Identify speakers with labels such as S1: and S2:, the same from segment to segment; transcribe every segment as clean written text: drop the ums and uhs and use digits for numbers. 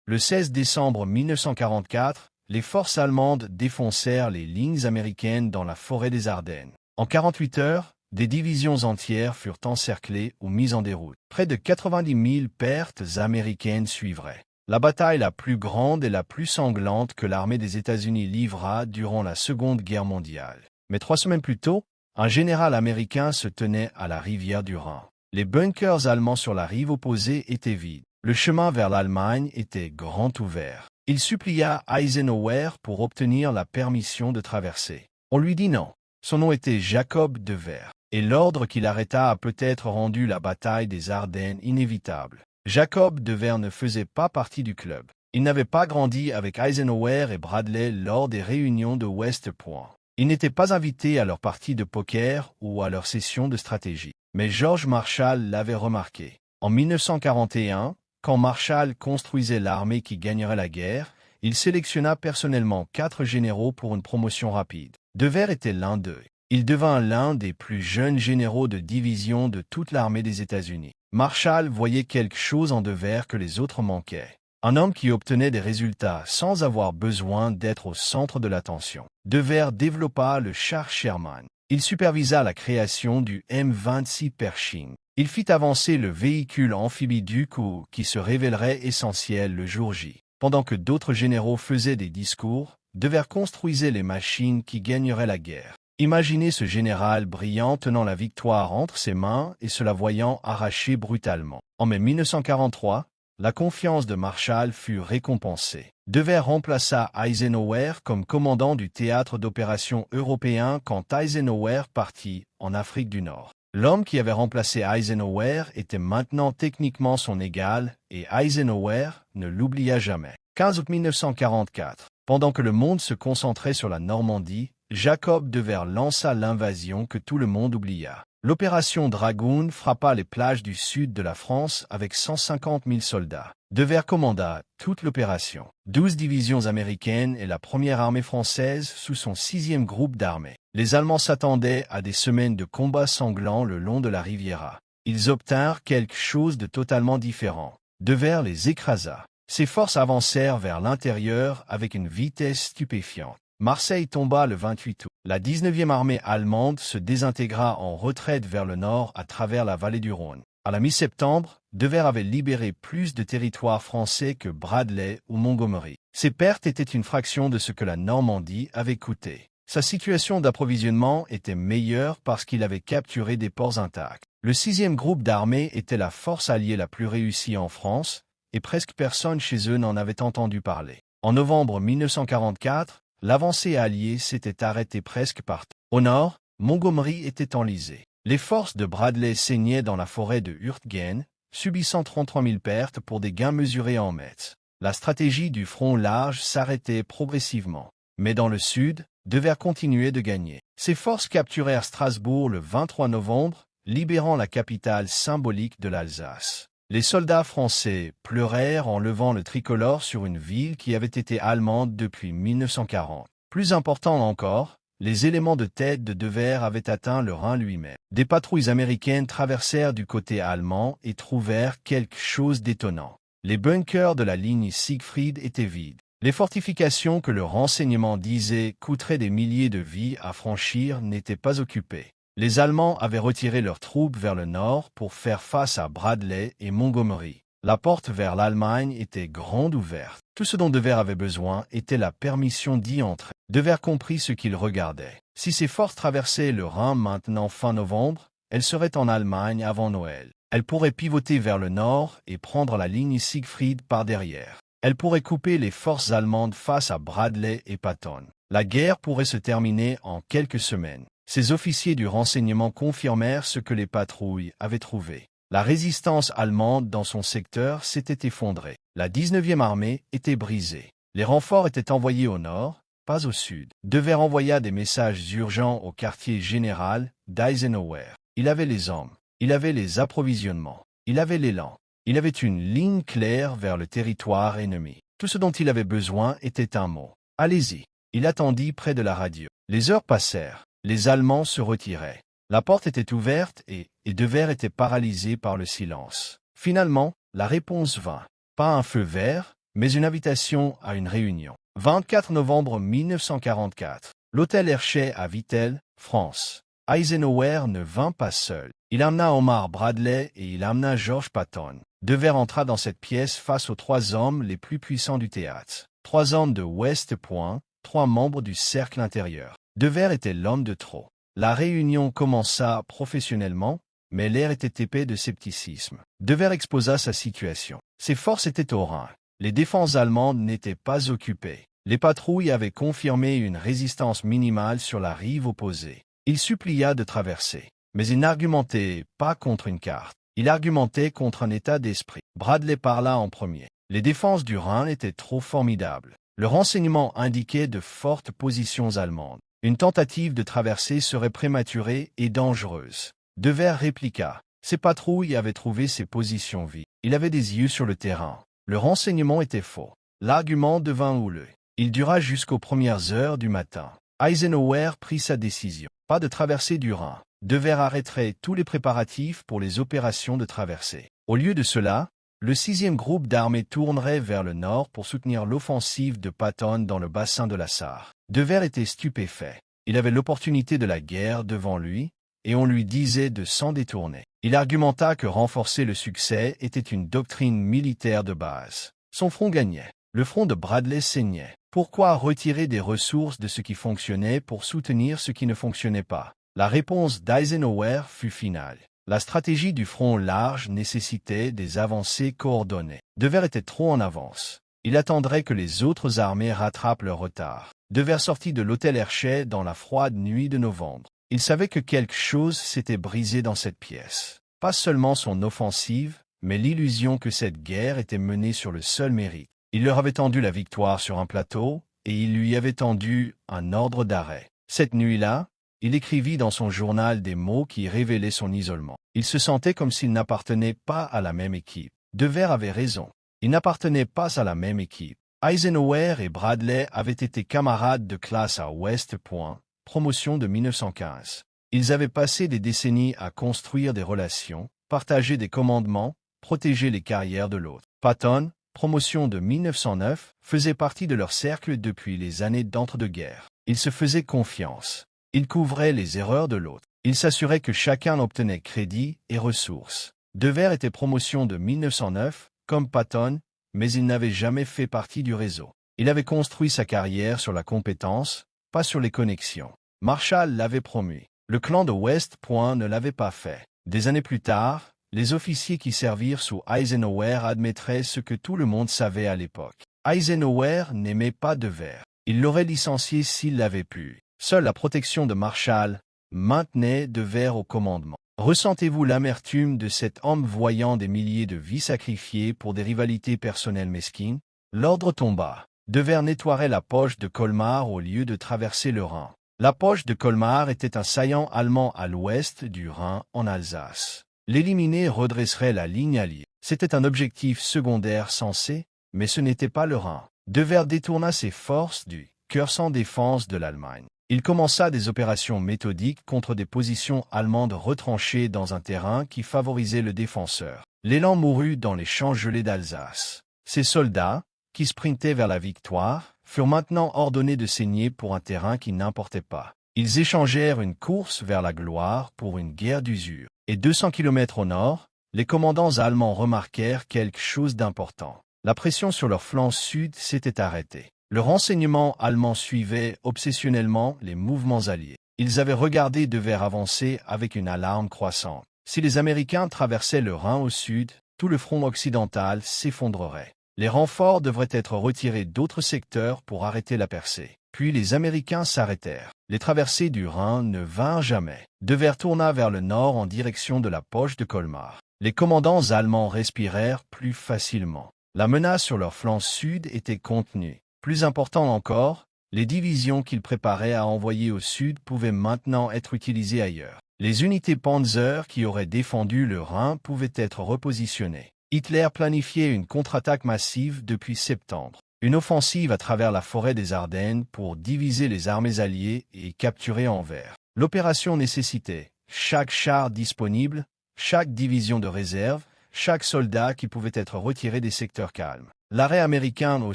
S1: Le 16 décembre 1944, les forces allemandes défoncèrent les lignes américaines dans la forêt des Ardennes. En 48 heures, des divisions entières furent encerclées ou mises en déroute. Près de 90 000 pertes américaines suivraient. La bataille la plus grande et la plus sanglante que l'armée des États-Unis livra durant la Seconde Guerre mondiale. Mais 3 semaines plus tôt, un général américain se tenait à la rivière du Rhin. Les bunkers allemands sur la rive opposée étaient vides. Le chemin vers l'Allemagne était grand ouvert. Il supplia Eisenhower pour obtenir la permission de traverser. On lui dit non. Son nom était Jacob Devers, et l'ordre qu'il arrêta a peut-être rendu la bataille des Ardennes inévitable. Jacob Devers ne faisait pas partie du club. Il n'avait pas grandi avec Eisenhower et Bradley lors des réunions de West Point. Il n'était pas invité à leurs parties de poker ou à leurs sessions de stratégie. Mais George Marshall l'avait remarqué. En 1941, quand Marshall construisait l'armée qui gagnerait la guerre, il sélectionna personnellement 4 généraux pour une promotion rapide. Devers était l'un d'eux. Il devint l'un des plus jeunes généraux de division de toute l'armée des États-Unis. Marshall voyait quelque chose en Devers que les autres manquaient. Un homme qui obtenait des résultats sans avoir besoin d'être au centre de l'attention. Devers développa le char Sherman. Il supervisa la création du M26 Pershing. Il fit avancer le véhicule amphibie Duke qui se révélerait essentiel le jour J. Pendant que d'autres généraux faisaient des discours, Devers construisait les machines qui gagneraient la guerre. Imaginez ce général brillant tenant la victoire entre ses mains et se la voyant arrachée brutalement. En mai 1943, la confiance de Marshall fut récompensée. Devers remplaça Eisenhower comme commandant du théâtre d'opérations européen quand Eisenhower partit en Afrique du Nord. L'homme qui avait remplacé Eisenhower était maintenant techniquement son égal et Eisenhower ne l'oublia jamais. 15 août 1944. Pendant que le monde se concentrait sur la Normandie, Jacob Devers lança l'invasion que tout le monde oublia. L'opération Dragoon frappa les plages du sud de la France avec 150 000 soldats. Devers commanda toute l'opération. 12 divisions américaines et la première armée française sous son 6e groupe d'armées. Les Allemands s'attendaient à des semaines de combats sanglants le long de la Riviera. Ils obtinrent quelque chose de totalement différent. Devers les écrasa. Ses forces avancèrent vers l'intérieur avec une vitesse stupéfiante. Marseille tomba le 28 août. La 19e armée allemande se désintégra en retraite vers le nord à travers la vallée du Rhône. À la mi-septembre, Devers avait libéré plus de territoires français que Bradley ou Montgomery. Ses pertes étaient une fraction de ce que la Normandie avait coûté. Sa situation d'approvisionnement était meilleure parce qu'il avait capturé des ports intacts. Le 6e groupe d'armées était la force alliée la plus réussie en France, et presque personne chez eux n'en avait entendu parler. En novembre 1944, l'avancée alliée s'était arrêtée presque partout. Au nord, Montgomery était enlisé. Les forces de Bradley saignaient dans la forêt de Hurtgen, subissant 33 000 pertes pour des gains mesurés en mètres. La stratégie du front large s'arrêtait progressivement. Mais dans le sud, Devers continuait de gagner. Ses forces capturèrent Strasbourg le 23 novembre, libérant la capitale symbolique de l'Alsace. Les soldats français pleurèrent en levant le tricolore sur une ville qui avait été allemande depuis 1940. Plus important encore, les éléments de tête de Devers avaient atteint le Rhin lui-même. Des patrouilles américaines traversèrent du côté allemand et trouvèrent quelque chose d'étonnant. Les bunkers de la ligne Siegfried étaient vides. Les fortifications que le renseignement disait coûteraient des milliers de vies à franchir n'étaient pas occupées. Les Allemands avaient retiré leurs troupes vers le nord pour faire face à Bradley et Montgomery. La porte vers l'Allemagne était grande ouverte. Tout ce dont Devers avait besoin était la permission d'y entrer. Devers comprit ce qu'il regardait. Si ces forces traversaient le Rhin maintenant fin novembre, elles seraient en Allemagne avant Noël. Elles pourraient pivoter vers le nord et prendre la ligne Siegfried par derrière. Elles pourraient couper les forces allemandes face à Bradley et Patton. La guerre pourrait se terminer en quelques semaines. Ces officiers du renseignement confirmèrent ce que les patrouilles avaient trouvé. La résistance allemande dans son secteur s'était effondrée. La 19e armée était brisée. Les renforts étaient envoyés au nord, pas au sud. Devers envoya des messages urgents au quartier général d'Eisenhower. Il avait les hommes, il avait les approvisionnements, il avait l'élan. Il avait une ligne claire vers le territoire ennemi. Tout ce dont il avait besoin était un mot. « Allez-y ». Il attendit près de la radio. Les heures passèrent. Les Allemands se retiraient. La porte était ouverte et Devers était paralysé par le silence. Finalement, la réponse vint. Pas un feu vert, mais une invitation à une réunion. 24 novembre 1944. L'hôtel Hershey à Vittel, France. Eisenhower ne vint pas seul. Il amena Omar Bradley et il amena George Patton. Devers entra dans cette pièce face aux 3 hommes les plus puissants du théâtre. 3 hommes de West Point, 3 membres du cercle intérieur. Devers était l'homme de trop. La réunion commença professionnellement, mais l'air était épais de scepticisme. Devers exposa sa situation. Ses forces étaient au Rhin. Les défenses allemandes n'étaient pas occupées. Les patrouilles avaient confirmé une résistance minimale sur la rive opposée. Il supplia de traverser. Mais il n'argumentait pas contre une carte. Il argumentait contre un état d'esprit. Bradley parla en premier. Les défenses du Rhin étaient trop formidables. Le renseignement indiquait de fortes positions allemandes. Une tentative de traversée serait prématurée et dangereuse. Devers répliqua. Ces patrouilles avaient trouvé ces positions vides. Il avait des yeux sur le terrain. Le renseignement était faux. L'argument devint houleux. Il dura jusqu'aux premières heures du matin. Eisenhower prit sa décision. Pas de traversée du Rhin. Devers arrêterait tous les préparatifs pour les opérations de traversée. Au lieu de cela, le 6e groupe d'armées tournerait vers le nord pour soutenir l'offensive de Patton dans le bassin de la Sarre. Devers était stupéfait. Il avait l'opportunité de la guerre devant lui, et on lui disait de s'en détourner. Il argumenta que renforcer le succès était une doctrine militaire de base. Son front gagnait. Le front de Bradley saignait. Pourquoi retirer des ressources de ce qui fonctionnait pour soutenir ce qui ne fonctionnait pas? La réponse d'Eisenhower fut finale. La stratégie du front large nécessitait des avancées coordonnées. Devers était trop en avance. Il attendrait que les autres armées rattrapent leur retard. Devers sortit de l'hôtel Hershey dans la froide nuit de novembre. Il savait que quelque chose s'était brisé dans cette pièce. Pas seulement son offensive, mais l'illusion que cette guerre était menée sur le seul mérite. Il leur avait tendu la victoire sur un plateau, et il lui avait tendu un ordre d'arrêt. Cette nuit-là, il écrivit dans son journal des mots qui révélaient son isolement. Il se sentait comme s'il n'appartenait pas à la même équipe. Devers avait raison. Il n'appartenait pas à la même équipe. Eisenhower et Bradley avaient été camarades de classe à West Point, promotion de 1915. Ils avaient passé des décennies à construire des relations, partager des commandements, protéger les carrières de l'autre. Patton, promotion de 1909, faisait partie de leur cercle depuis les années d'entre-deux-guerres. Ils se faisaient confiance. Ils couvraient les erreurs de l'autre. Ils s'assuraient que chacun obtenait crédit et ressources. Devers était promotion de 1909, comme Patton, mais il n'avait jamais fait partie du réseau. Il avait construit sa carrière sur la compétence, pas sur les connexions. Marshall l'avait promu. Le clan de West Point ne l'avait pas fait. Des années plus tard, les officiers qui servirent sous Eisenhower admettraient ce que tout le monde savait à l'époque. Eisenhower n'aimait pas Devers. Il l'aurait licencié s'il l'avait pu. Seule la protection de Marshall maintenait Devers au commandement. Ressentez-vous l'amertume de cet homme voyant des milliers de vies sacrifiées pour des rivalités personnelles mesquines? L'ordre tomba. Devers nettoierait la poche de Colmar au lieu de traverser le Rhin. La poche de Colmar était un saillant allemand à l'ouest du Rhin, en Alsace. L'éliminer redresserait la ligne alliée. C'était un objectif secondaire censé, mais ce n'était pas le Rhin. Devers détourna ses forces du cœur sans défense de l'Allemagne. Il commença des opérations méthodiques contre des positions allemandes retranchées dans un terrain qui favorisait le défenseur. L'élan mourut dans les champs gelés d'Alsace. Ces soldats, qui sprintaient vers la victoire, furent maintenant ordonnés de saigner pour un terrain qui n'importait pas. Ils échangèrent une course vers la gloire pour une guerre d'usure. Et 200 km au nord, les commandants allemands remarquèrent quelque chose d'important. La pression sur leur flanc sud s'était arrêtée. Le renseignement allemand suivait obsessionnellement les mouvements alliés. Ils avaient regardé Devers avancer avec une alarme croissante. Si les Américains traversaient le Rhin au sud, tout le front occidental s'effondrerait. Les renforts devraient être retirés d'autres secteurs pour arrêter la percée. Puis les Américains s'arrêtèrent. Les traversées du Rhin ne vinrent jamais. Devers tourna vers le nord en direction de la poche de Colmar. Les commandants allemands respirèrent plus facilement. La menace sur leur flanc sud était contenue. Plus important encore, les divisions qu'ils préparaient à envoyer au sud pouvaient maintenant être utilisées ailleurs. Les unités Panzer qui auraient défendu le Rhin pouvaient être repositionnées. Hitler planifiait une contre-attaque massive depuis septembre. Une offensive à travers la forêt des Ardennes pour diviser les armées alliées et capturer Anvers. L'opération nécessitait chaque char disponible, chaque division de réserve, chaque soldat qui pouvait être retiré des secteurs calmes. L'arrêt américain au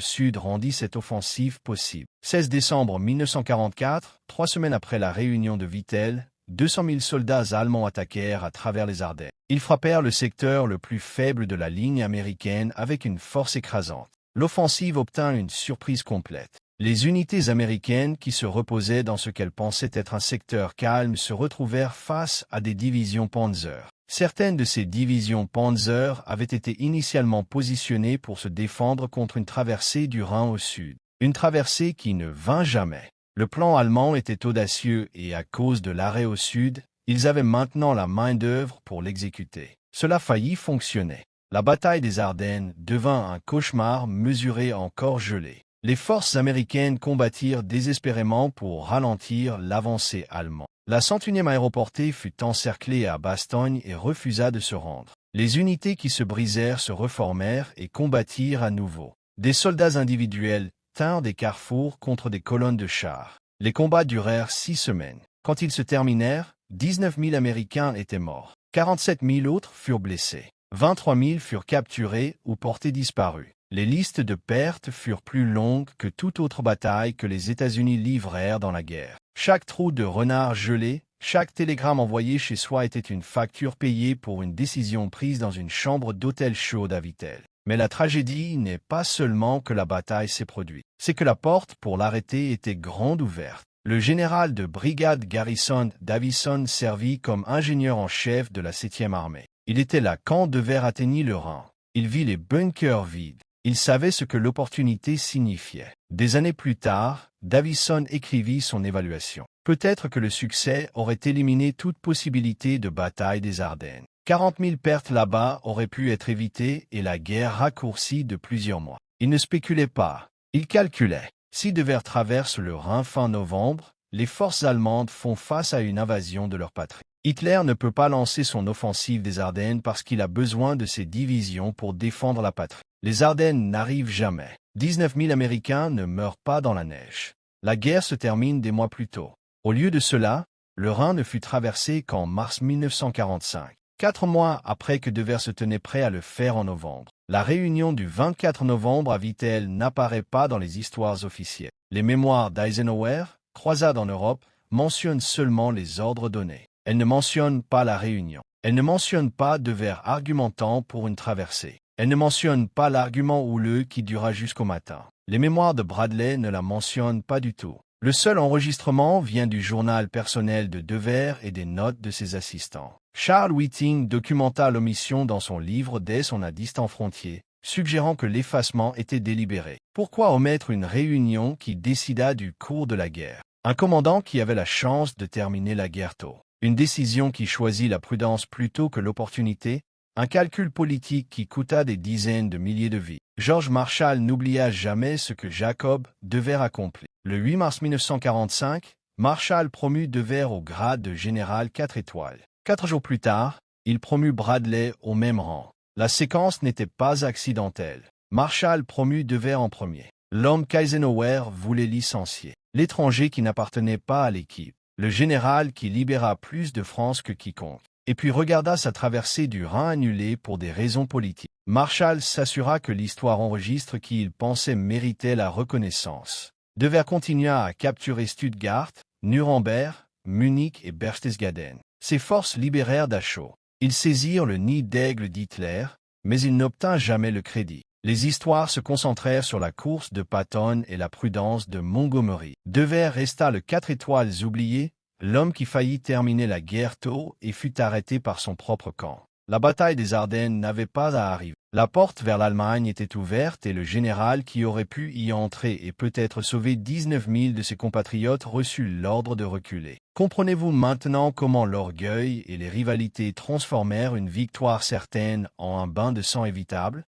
S1: sud rendit cette offensive possible. 16 décembre 1944, 3 semaines après la réunion de Vittel, 200 000 soldats allemands attaquèrent à travers les Ardennes. Ils frappèrent le secteur le plus faible de la ligne américaine avec une force écrasante. L'offensive obtint une surprise complète. Les unités américaines qui se reposaient dans ce qu'elles pensaient être un secteur calme se retrouvèrent face à des divisions Panzer. Certaines de ces divisions Panzer avaient été initialement positionnées pour se défendre contre une traversée du Rhin au sud. Une traversée qui ne vint jamais. Le plan allemand était audacieux et à cause de l'arrêt au sud, ils avaient maintenant la main-d'œuvre pour l'exécuter. Cela faillit fonctionner. La bataille des Ardennes devint un cauchemar mesuré encore gelé. Les forces américaines combattirent désespérément pour ralentir l'avancée allemande. La 101e aéroportée fut encerclée à Bastogne et refusa de se rendre. Les unités qui se brisèrent se reformèrent et combattirent à nouveau. Des soldats individuels tinrent des carrefours contre des colonnes de chars. Les combats durèrent 6 semaines. Quand ils se terminèrent, 19 000 Américains étaient morts. 47 000 autres furent blessés. 23 000 furent capturés ou portés disparus. Les listes de pertes furent plus longues que toute autre bataille que les États-Unis livrèrent dans la guerre. Chaque trou de renard gelé, chaque télégramme envoyé chez soi était une facture payée pour une décision prise dans une chambre d'hôtel chaude à Vittel. Mais la tragédie n'est pas seulement que la bataille s'est produite, c'est que la porte pour l'arrêter était grande ouverte. Le général de brigade Garrison Davison servit comme ingénieur en chef de la 7e armée. Il était là quand Devers atteignit le Rhin. Il vit les bunkers vides. Il savait ce que l'opportunité signifiait. Des années plus tard, Davison écrivit son évaluation. Peut-être que le succès aurait éliminé toute possibilité de bataille des Ardennes. 40 000 pertes là-bas auraient pu être évitées et la guerre raccourcie de plusieurs mois. Il ne spéculait pas. Il calculait. Si Devers traverse le Rhin fin novembre, les forces allemandes font face à une invasion de leur patrie. Hitler ne peut pas lancer son offensive des Ardennes parce qu'il a besoin de ses divisions pour défendre la patrie. Les Ardennes n'arrivent jamais. 19 000 Américains ne meurent pas dans la neige. La guerre se termine des mois plus tôt. Au lieu de cela, le Rhin ne fut traversé qu'en mars 1945, 4 mois après que Devers se tenait prêt à le faire en novembre. La réunion du 24 novembre à Vittel n'apparaît pas dans les histoires officielles. Les mémoires d'Eisenhower, Croisade en Europe, mentionnent seulement les ordres donnés. Elles ne mentionnent pas la réunion. Elles ne mentionnent pas Devers argumentant pour une traversée. Elle ne mentionne pas l'argument houleux qui dura jusqu'au matin. Les mémoires de Bradley ne la mentionnent pas du tout. Le seul enregistrement vient du journal personnel de Devers et des notes de ses assistants. Charles Whiting documenta l'omission dans son livre dès son à distant frontier, suggérant que l'effacement était délibéré. Pourquoi omettre une réunion qui décida du cours de la guerre? Un commandant qui avait la chance de terminer la guerre tôt. Une décision qui choisit la prudence plutôt que l'opportunité. Un calcul politique qui coûta des dizaines de milliers de vies. George Marshall n'oublia jamais ce que Jacob Devers accomplit. Le 8 mars 1945, Marshall promut Devers au grade de général 4 étoiles. 4 jours plus tard, il promut Bradley au même rang. La séquence n'était pas accidentelle. Marshall promut Devers en premier. L'homme qu'Eisenhower voulait licencier. L'étranger qui n'appartenait pas à l'équipe. Le général qui libéra plus de France que quiconque. Et puis regarda sa traversée du Rhin annulée pour des raisons politiques. Marshall s'assura que l'histoire enregistre qui il pensait méritait la reconnaissance. Devers continua à capturer Stuttgart, Nuremberg, Munich et Berchtesgaden. Ses forces libérèrent Dachau. Ils saisirent le nid d'aigle d'Hitler, mais il n'obtint jamais le crédit. Les histoires se concentrèrent sur la course de Patton et la prudence de Montgomery. Devers resta le 4 étoiles oublié, l'homme qui faillit terminer la guerre tôt et fut arrêté par son propre camp. La bataille des Ardennes n'avait pas à arriver. La porte vers l'Allemagne était ouverte et le général qui aurait pu y entrer et peut-être sauver 19 000 de ses compatriotes reçut l'ordre de reculer. Comprenez-vous maintenant comment l'orgueil et les rivalités transformèrent une victoire certaine en un bain de sang évitable?